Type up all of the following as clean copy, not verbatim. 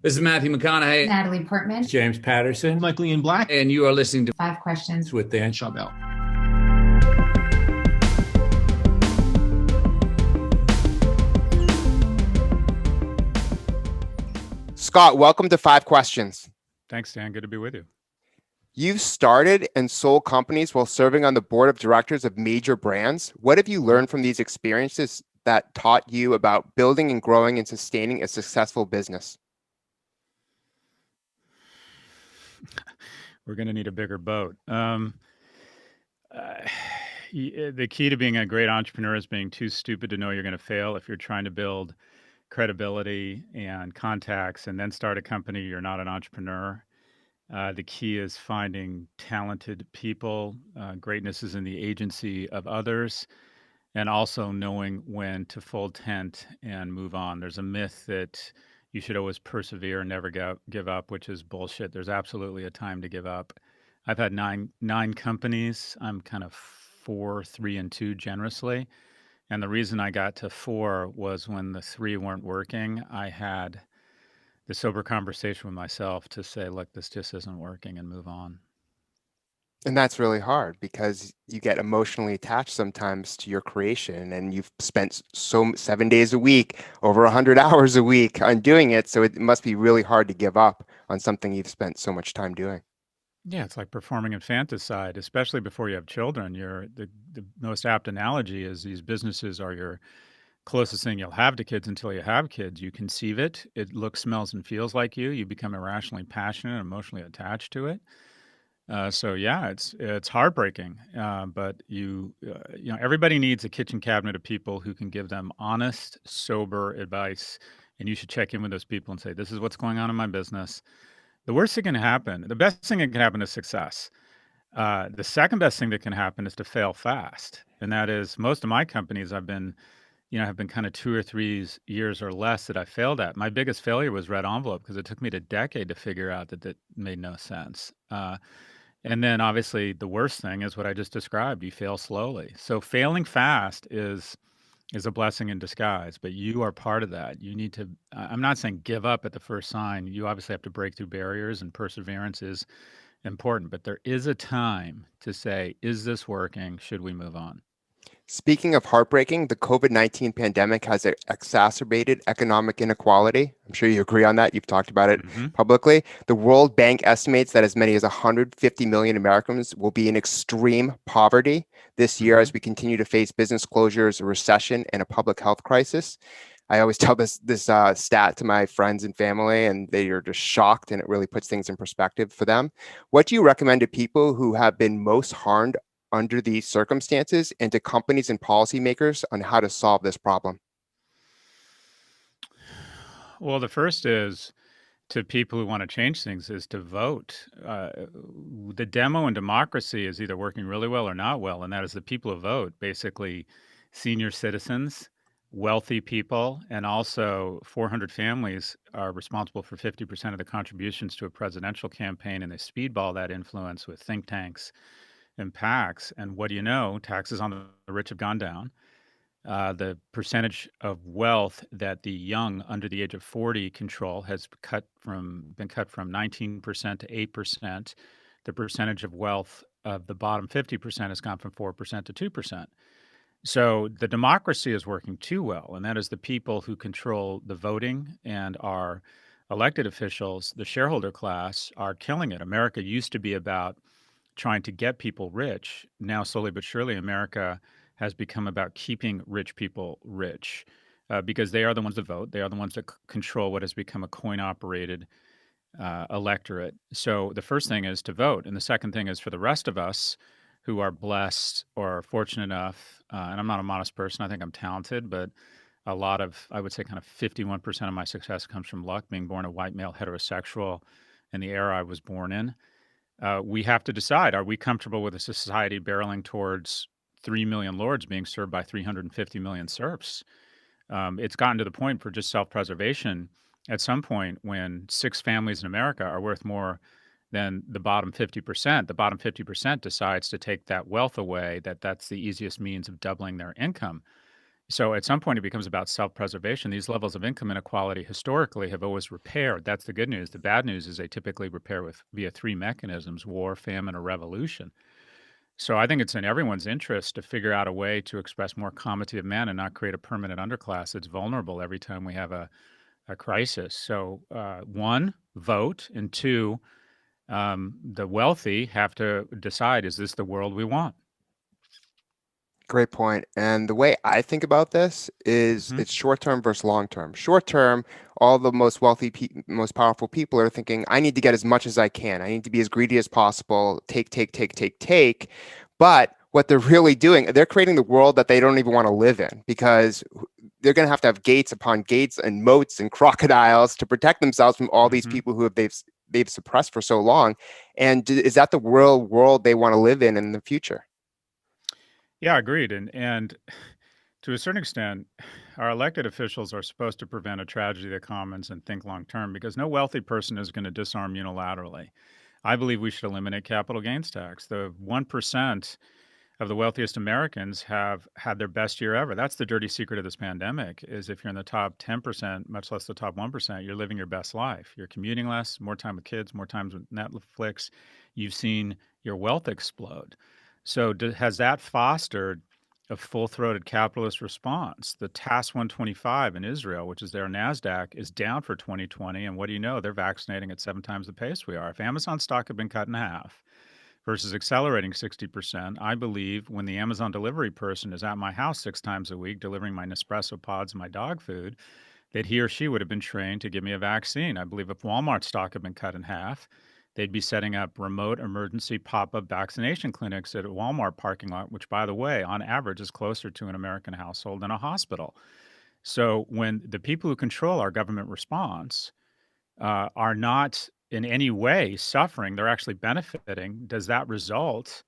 This is Matthew McConaughey, Natalie Portman. James Patterson, Michael Ian Black, and you are listening to Five questions with Dan Schawbel. Scott, welcome to Five Questions. Thanks, Dan. Good to be with you. You've started and sold companies while serving on the board of directors of major brands. What have you learned from these experiences that taught you about building and growing and sustaining a successful business? We're going to need a bigger boat. The key to being a great entrepreneur is being too stupid to know you're going to fail. If you're trying to build credibility and contacts and then start a company, you're not an entrepreneur. The key is finding talented people. Greatness is in the agency of others, and also knowing when to fold tent and move on. There's a myth that you should always persevere and never give up, which is bullshit. There's absolutely a time to give up. I've had nine companies. I'm kind of 4, 3, and 2 generously. And the reason I got to 4 was when the 3 weren't working, I had the sober conversation with myself to say, look, this just isn't working, and move on. And that's really hard because you get emotionally attached sometimes to your creation, and you've spent 7 days a week, over 100 hours a week on doing it. So it must be really hard to give up on something you've spent so much time doing. Yeah, it's like performing infanticide, especially before you have children. The most apt analogy is these businesses are your closest thing you'll have to kids until you have kids. You conceive it, it looks, smells, and feels like you become irrationally passionate and emotionally attached to it. So yeah, it's heartbreaking, but everybody needs a kitchen cabinet of people who can give them honest, sober advice, and you should check in with those people and say, this is what's going on in my business. The worst thing can happen, the best thing that can happen is success. The second best thing that can happen is to fail fast, and that is most of my companies have been kind of 2 or 3 years or less that I failed at. My biggest failure was Red Envelope because it took me a decade to figure out that made no sense. And then obviously the worst thing is what I just described. You fail slowly. So failing fast is a blessing in disguise, but you are part of that. You need to, I'm not saying give up at the first sign. You obviously have to break through barriers, and perseverance is important, but there is a time to say, is this working? Should we move on? Speaking of heartbreaking, the COVID-19 pandemic has exacerbated economic inequality. I'm sure you agree on that. You've talked about it publicly. The World Bank estimates that as many as 150 million Americans will be in extreme poverty this year as we continue to face business closures, a recession, and a public health crisis. I always tell this stat to my friends and family, and they are just shocked, and it really puts things in perspective for them. What do you recommend to people who have been most harmed under these circumstances, and to companies and policymakers on how to solve this problem? Well, the first is to people who want to change things is to vote. The demo in democracy is either working really well or not well, and that is the people who vote, basically senior citizens, wealthy people, and also 400 families are responsible for 50% of the contributions to a presidential campaign, and they speedball that influence with think tanks and PACs. And what do you know? Taxes on the rich have gone down. The percentage of wealth that the young under the age of 40 control has been cut from 19% to 8%. The percentage of wealth of the bottom 50% has gone from 4% to 2%. So the democracy is working too well, and that is the people who control the voting and our elected officials, the shareholder class, are killing it. America used to be about trying to get people rich. Now, slowly but surely, America has become about keeping rich people rich because they are the ones that vote. They are the ones that control what has become a coin-operated electorate. So the first thing is to vote. And the second thing is for the rest of us who are blessed or fortunate enough, and I'm not a modest person, I think I'm talented, but a lot of, I would say kind of 51% of my success comes from luck, being born a white male heterosexual in the era I was born in. We have to decide, are we comfortable with a society barreling towards 3 million lords being served by 350 million serfs? It's gotten to the point for just self-preservation at some point when 6 families in America are worth more than the bottom 50%. The bottom 50% decides to take that wealth away, that's the easiest means of doubling their income. So at some point, it becomes about self-preservation. These levels of income inequality historically have always repaired. That's the good news. The bad news is they typically repair via three mechanisms: war, famine, or revolution. So I think it's in everyone's interest to figure out a way to express more comity of man and not create a permanent underclass that's vulnerable every time we have a crisis. So one, vote, and two, the wealthy have to decide, is this the world we want? Great point. And the way I think about this is it's short term versus long term. Short term, all the most wealthy, most powerful people are thinking, I need to get as much as I can. I need to be as greedy as possible, take, take, take, take, take. But what they're really doing, they're creating the world that they don't even want to live in, because they're going to have gates upon gates and moats and crocodiles to protect themselves from all these people who they've suppressed for so long. And is that the world they want to live in the future? Yeah, agreed. And to a certain extent, our elected officials are supposed to prevent a tragedy of the commons and think long term, because no wealthy person is going to disarm unilaterally. I believe we should eliminate capital gains tax. The 1% of the wealthiest Americans have had their best year ever. That's the dirty secret of this pandemic, is if you're in the top 10%, much less the top 1%, you're living your best life. You're commuting less, more time with kids, more time with Netflix. You've seen your wealth explode. So has that fostered a full-throated capitalist response? The TAS 125 in Israel, which is their NASDAQ, is down for 2020. And what do you know? They're vaccinating at 7 times the pace we are. If Amazon stock had been cut in half versus accelerating 60%, I believe when the Amazon delivery person is at my house 6 times a week delivering my Nespresso pods and my dog food, that he or she would have been trained to give me a vaccine. I believe if Walmart stock had been cut in half, they'd be setting up remote emergency pop-up vaccination clinics at a Walmart parking lot, which, by the way, on average is closer to an American household than a hospital. So when the people who control our government response are not in any way suffering, they're actually benefiting, does that result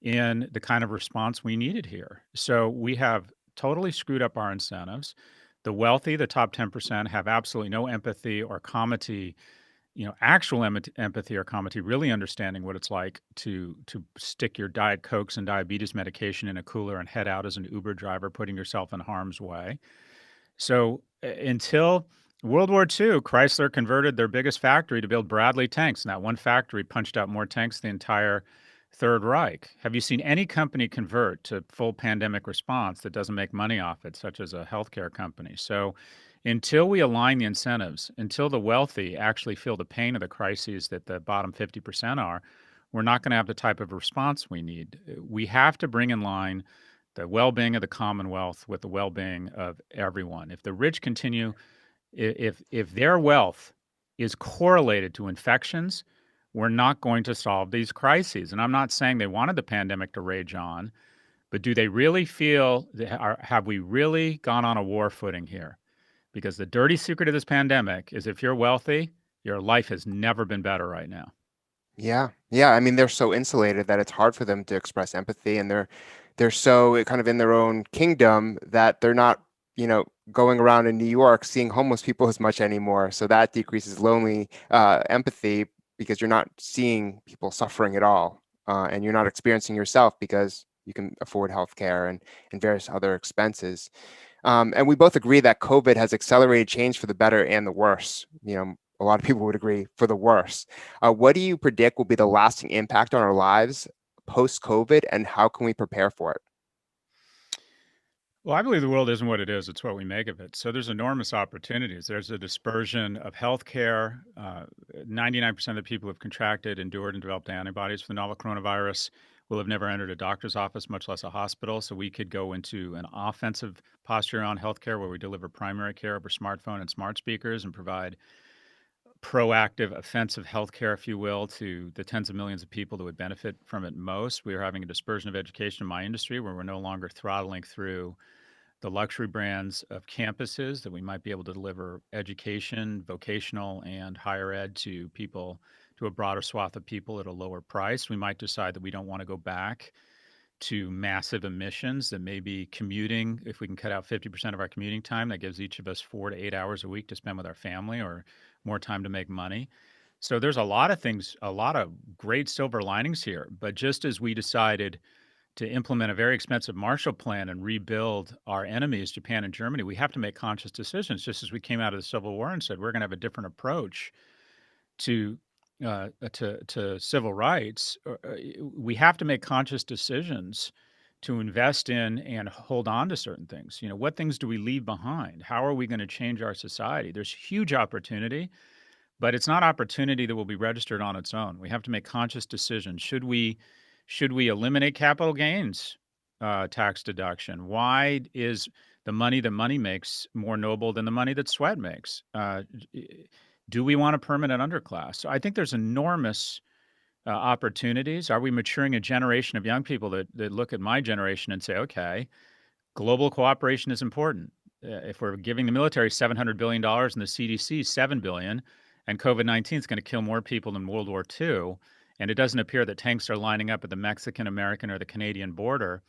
in the kind of response we needed here? So we have totally screwed up our incentives. The wealthy, the top 10%, have absolutely no empathy or comity, actual empathy or comity, really understanding what it's like to stick your Diet Cokes and diabetes medication in a cooler and head out as an Uber driver, putting yourself in harm's way. So until World War II, Chrysler converted their biggest factory to build Bradley tanks, and that one factory punched out more tanks than the entire Third Reich. Have you seen any company convert to full pandemic response that doesn't make money off it, such as a healthcare company? So until we align the incentives, until the wealthy actually feel the pain of the crises that the bottom 50% are, we're not going to have the type of response we need. We have to bring in line the well-being of the Commonwealth with the well-being of everyone. If the rich continue, if their wealth is correlated to infections, we're not going to solve these crises. And I'm not saying they wanted the pandemic to rage on, but do they really feel, have we really gone on a war footing here? Because the dirty secret of this pandemic is if you're wealthy, your life has never been better right now. Yeah. Yeah. I mean, they're so insulated that it's hard for them to express empathy, and they're so kind of in their own kingdom that they're not, going around in New York seeing homeless people as much anymore. So that decreases lonely empathy, because you're not seeing people suffering at all. And you're not experiencing yourself because you can afford healthcare and various other expenses. And we both agree that COVID has accelerated change for the better and the worse. A lot of people would agree for the worse. What do you predict will be the lasting impact on our lives post-COVID, and how can we prepare for it? Well, I believe the world isn't what it is, it's what we make of it. So there's enormous opportunities. There's a dispersion of healthcare. 99% of the people who have contracted, endured, and developed antibodies for the novel coronavirus will have never entered a doctor's office, much less a hospital. So we could go into an offensive posture on healthcare where we deliver primary care over smartphone and smart speakers and provide proactive, offensive healthcare, if you will, to the tens of millions of people that would benefit from it most. We are having a dispersion of education in my industry where we're no longer throttling through the luxury brands of campuses, that we might be able to deliver education, vocational, and higher ed to people, to a broader swath of people at a lower price. We might decide that we don't want to go back to massive emissions, that maybe commuting, if we can cut out 50% of our commuting time, that gives each of us 4 to 8 hours a week to spend with our family, or more time to make money. So there's a lot of things, a lot of great silver linings here. But just as we decided to implement a very expensive Marshall Plan and rebuild our enemies, Japan and Germany, we have to make conscious decisions, just as we came out of the Civil War and said we're going to have a different approach to civil rights. We have to make conscious decisions to invest in and hold on to certain things. What things do we leave behind? How are we going to change our society? There's huge opportunity, but it's not opportunity that will be registered on its own. We have to make conscious decisions. Should we eliminate capital gains tax deduction? Why is the money that money makes more noble than the money that sweat makes? Do we want a permanent underclass? So I think there's enormous opportunities. Are we maturing a generation of young people that look at my generation and say, okay, global cooperation is important. If we're giving the military $700 billion and the CDC $7 billion, and COVID-19 is going to kill more people than World War II, and it doesn't appear that tanks are lining up at the Mexican, American, or the Canadian border,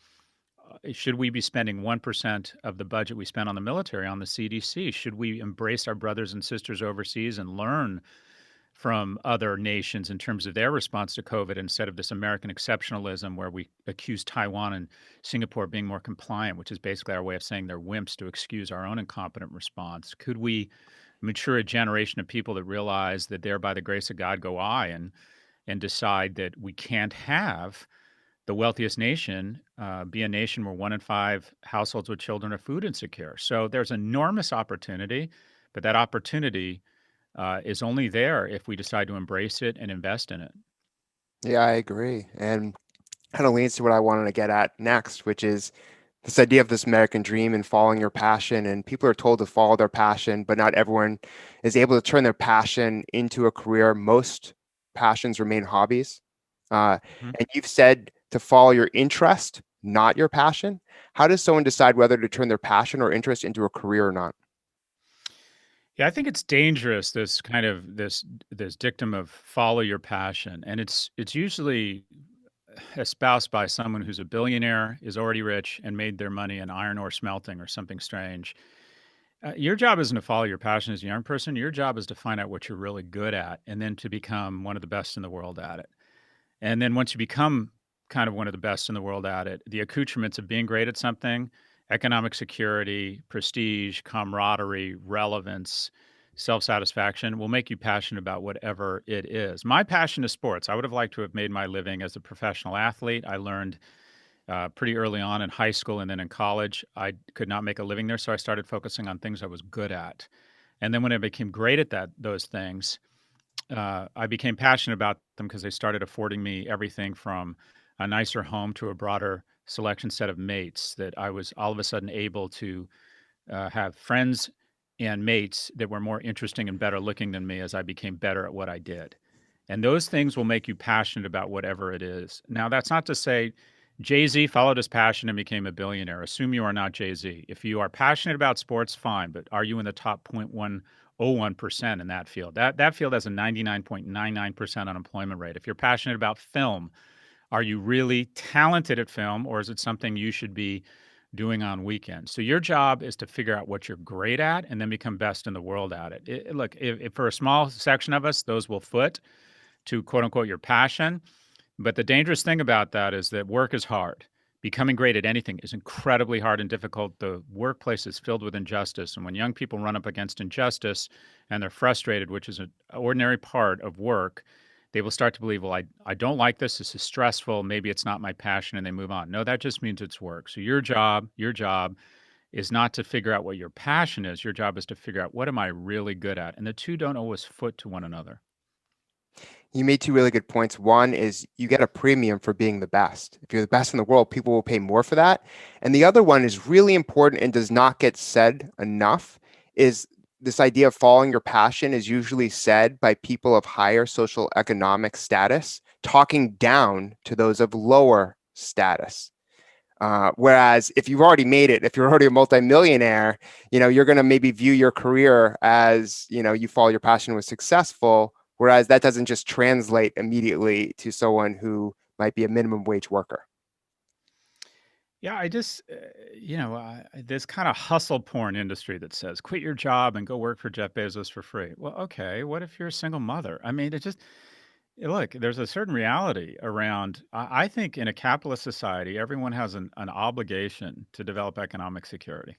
should we be spending 1% of the budget we spend on the military on the CDC? Should we embrace our brothers and sisters overseas and learn from other nations in terms of their response to COVID instead of this American exceptionalism where we accuse Taiwan and Singapore of being more compliant, which is basically our way of saying they're wimps to excuse our own incompetent response? Could we mature a generation of people that realize that there, by the grace of God, go I, and decide that we can't have the wealthiest nation be a nation where 1 in 5 households with children are food insecure? So there's enormous opportunity, but that opportunity is only there if we decide to embrace it and invest in it. Yeah, I agree. And kind of leads to what I wanted to get at next, which is this idea of this American dream and following your passion. And people are told to follow their passion, but not everyone is able to turn their passion into a career. Most passions remain hobbies. And you've said to follow your interest, not your passion. How does someone decide whether to turn their passion or interest into a career or not? Yeah, I think it's dangerous, this kind of this dictum of follow your passion. And it's usually espoused by someone who's a billionaire, is already rich, and made their money in iron ore smelting or something strange. Your job isn't to follow your passion as a young person. Your job is to find out what you're really good at and then to become one of the best in the world at it. And then once you become kind of one of the best in the world at it, the accoutrements of being great at something, economic security, prestige, camaraderie, relevance, self-satisfaction will make you passionate about whatever it is. My passion is sports. I would have liked to have made my living as a professional athlete. I learned pretty early on in high school and then in college. I could not make a living there, so I started focusing on things I was good at. And then when I became great at those things, I became passionate about them because they started affording me everything from a nicer home to a broader selection set of mates, that I was all of a sudden able to have friends and mates that were more interesting and better looking than me as I became better at what I did. And those things will make you passionate about whatever it is. Now, that's not to say Jay-Z followed his passion and became a billionaire. Assume you are not Jay-Z. If you are passionate about sports, fine, but are you in the top 0.101% in that field? That field has a 99.99% unemployment rate. If you're passionate about film, are you really talented at film, or is it something you should be doing on weekends? So your job is to figure out what you're great at and then become best in the world at it. Look, if for a small section of us, those will foot to quote unquote your passion. But the dangerous thing about that is that work is hard. Becoming great at anything is incredibly hard and difficult. The workplace is filled with injustice. And when young people run up against injustice and they're frustrated, which is an ordinary part of work, they will start to believe, well, I don't like this. This is stressful. Maybe it's not my passion, and they move on. No, that just means it's work. So your job is not to figure out what your passion is. Your job is to figure out, what am I really good at? And the two don't always foot to one another. You made two really good points. One is you get a premium for being the best. If you're the best in the world, people will pay more for that. And the other one is really important and does not get said enough, is this idea of following your passion is usually said by people of higher social economic status, talking down to those of lower status. Whereas if you've already made it, if you're already a multimillionaire, you're going to maybe view your career as, you follow your passion was successful. Whereas that doesn't just translate immediately to someone who might be a minimum wage worker. Yeah, I just, this kind of hustle porn industry that says, quit your job and go work for Jeff Bezos for free. Well, okay, what if you're a single mother? I mean, Look, there's a certain reality around, I think in a capitalist society, everyone has an obligation to develop economic security.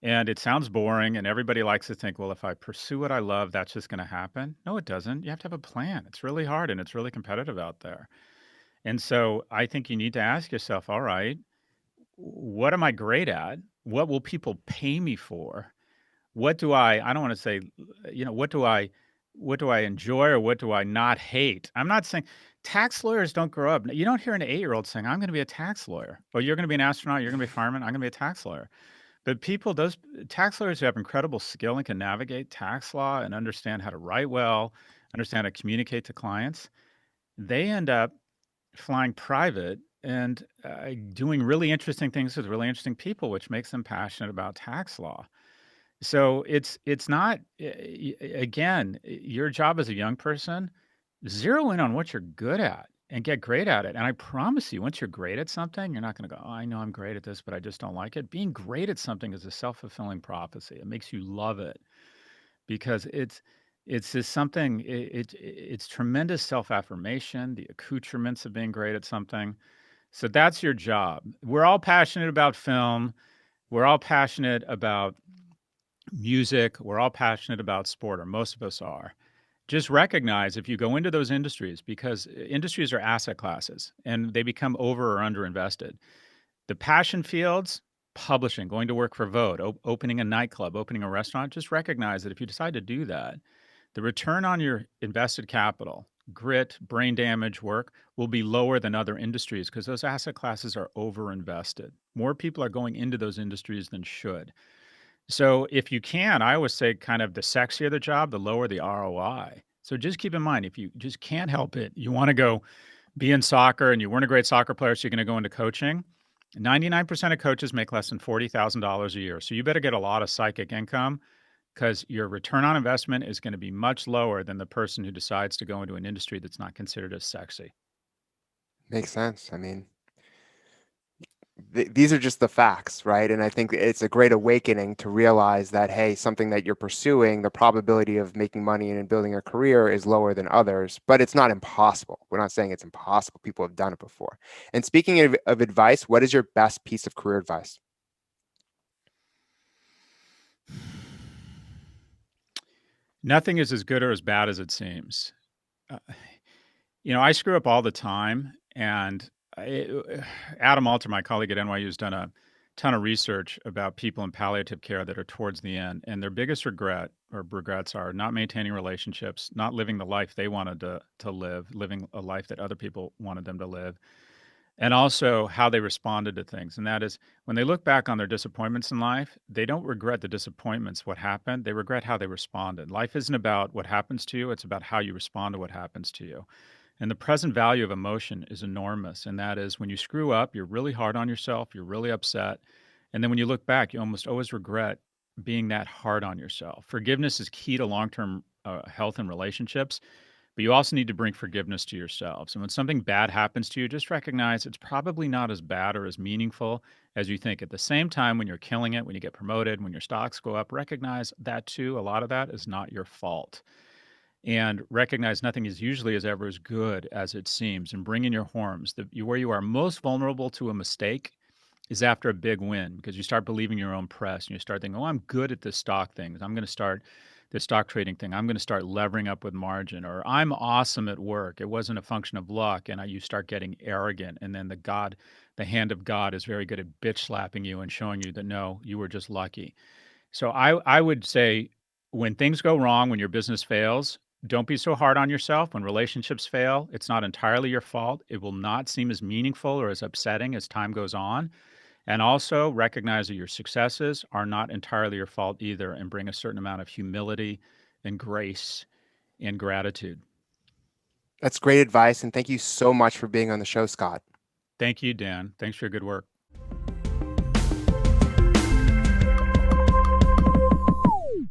And it sounds boring, and everybody likes to think, well, if I pursue what I love, that's just going to happen. No, it doesn't. You have to have a plan. It's really hard and it's really competitive out there. And so I think you need to ask yourself, all right, what am I great at? What will people pay me for? What do I don't want to say, what do I enjoy or what do I not hate? I'm not saying tax lawyers don't grow up. You don't hear an 8-year-old saying, I'm going to be a tax lawyer. Or you're going to be an astronaut, you're going to be a fireman, I'm going to be a tax lawyer. But those tax lawyers who have incredible skill and can navigate tax law and understand how to write well, understand how to communicate to clients, they end up flying private and doing really interesting things with really interesting people, which makes them passionate about tax law. So it's not again, your job as a young person, zero in on what you're good at and get great at it. And I promise you, once you're great at something, you're not going to go, oh, I know I'm great at this, but I just don't like it. Being great at something is a self-fulfilling prophecy. It makes you love it because it's just something. It's tremendous self-affirmation, the accoutrements of being great at something. So that's your job. We're all passionate about film. We're all passionate about music. We're all passionate about sport, or most of us are. Just recognize if you go into those industries, because industries are asset classes and they become over or under invested. The passion fields, publishing, going to work for Vogue, opening a nightclub, opening a restaurant, just recognize that if you decide to do that, the return on your invested capital, grit, brain damage work, will be lower than other industries because those asset classes are over invested. More people are going into those industries than should. So if you can, I always say kind of the sexier the job, the lower the ROI. So just keep in mind, if you just can't help it, you want to go be in soccer and you weren't a great soccer player, so you're going to go into coaching. 99% of coaches make less than $40,000 a year. So you better get a lot of psychic income because your return on investment is going to be much lower than the person who decides to go into an industry that's not considered as sexy. Makes sense. I mean, these are just the facts, right? And I think it's a great awakening to realize that, hey, something that you're pursuing, the probability of making money and building a career is lower than others, but it's not impossible. We're not saying it's impossible. People have done it before. And speaking of advice, what is your best piece of career advice? Nothing is as good or as bad as it seems. Uh, I screw up all the time, and Adam Alter, my colleague at NYU, has done a ton of research about people in palliative care that are towards the end, and their biggest regrets are not maintaining relationships, not living the life they wanted to live, living a life that other people wanted them to live, and also how they responded to things. And that is, when they look back on their disappointments in life, they don't regret the disappointments, what happened. They regret how they responded. Life isn't about what happens to you. It's about how you respond to what happens to you. And the present value of emotion is enormous. And that is, when you screw up, you're really hard on yourself, you're really upset. And then when you look back, you almost always regret being that hard on yourself. Forgiveness is key to long term health and relationships, but you also need to bring forgiveness to yourselves. And when something bad happens to you, just recognize it's probably not as bad or as meaningful as you think. At the same time, when you're killing it, when you get promoted, when your stocks go up, recognize that too, a lot of that is not your fault. And recognize nothing is usually as ever as good as it seems. And bring in your horns. Where you are most vulnerable to a mistake is after a big win, because you start believing your own press and you start thinking, oh, I'm good at this stock thing. I'm going to start this stock trading thing. I'm going to start levering up with margin, or I'm awesome at work. It wasn't a function of luck. And you start getting arrogant. And then the hand of God is very good at bitch slapping you and showing you that, no, you were just lucky. So I would say, when things go wrong, when your business fails, don't be so hard on yourself. When relationships fail, it's not entirely your fault. It will not seem as meaningful or as upsetting as time goes on. And also recognize that your successes are not entirely your fault either, and bring a certain amount of humility and grace and gratitude. That's great advice. And thank you so much for being on the show, Scott. Thank you, Dan. Thanks for your good work.